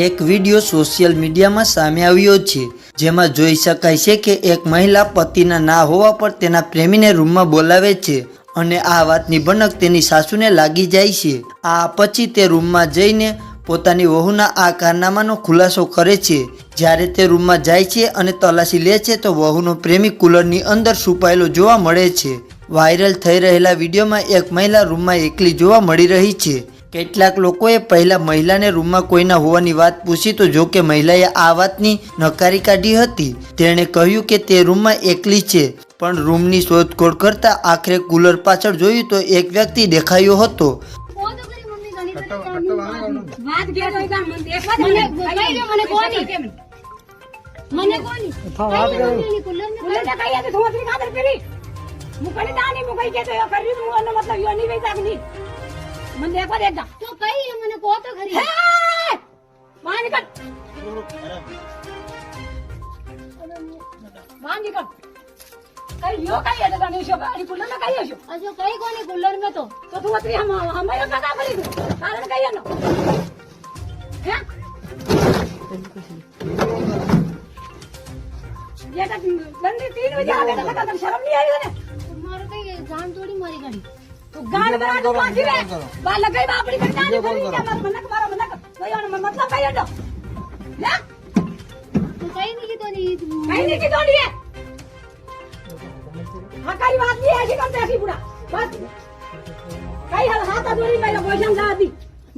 એક video social મીડિયામાં સામે આવ્યો છે, જેમાં જોઈ શકાય છે કે એક મહિલા પતિના ના હોવા પર તેના પ્રેમીને રૂમમાં બોલાવે છે અને આ વાતની ભનક તેની સાસુને લાગી જાય છે। આ પછી તે રૂમમાં જઈને પોતાની વહુના આ કારનામાનો ખુલાસો કરે છે। જ્યારે તે રૂમમાં જાય છે અને તલાશી લે છે તો વહુનો પ્રેમી કુલરની અંદર છુપાયેલો જોવા મળે છે। વાયરલ થઈ રહેલા વિડીયોમાં એક મહિલા રૂમમાં એકલી જોવા મળી રહી છે। કેટલાક લોકોએ પહેલા મહિલાને રૂમમાં કોઈના હોવાની વાત પૂછી તો જોકે મહિલાએ આ વાતની નકારી કાઢી હતી। તેણે કહ્યું કે તે રૂમમાં એકલી છે, પણ રૂમની શોધખોળ કરતા આખરે કુલર પાછળ જોયું તો એક વ્યક્તિ દેખાયો હતો। मन देखो देखा तो कही मैंने को तो खरी है वहां निकल वहां निकल कहीं यो कहीं है तो नहीं शो गाड़ी कूलर में कहीं है शो अच्छा कहीं कोनी कूलर में तो तू अतरी हम हमारे का करी तू कारण कहीं है ना हैं ये का बंदी 3 बजे आ गया तो शर्म नहीं आई ने तुम्हारे कहीं जान थोड़ी मारी गाड़ी तो गान बना दो पांच रे बाल कई बापड़ी कर जाने बोली क्या मनक मारा मनक कोई और मतलब कई हटो ले तो कहीं नहीं की तो नहीं है हां कई बात नहीं है कि कम ऐसी बुढ़ा बस कई हाथ अधूरी में भोजन दा दी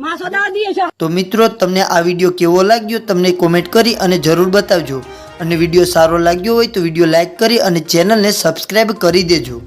मासो दा दी है। तो मित्रों તમને આ વિડિયો કેવો લાગ્યો તમને કોમેન્ટ કરી અને જરૂર બતાવજો અને વિડિયો સારો લાગ્યો હોય તો વિડિયો લાઈક કરી અને ચેનલને સબસ્ક્રાઇબ કરી દેજો।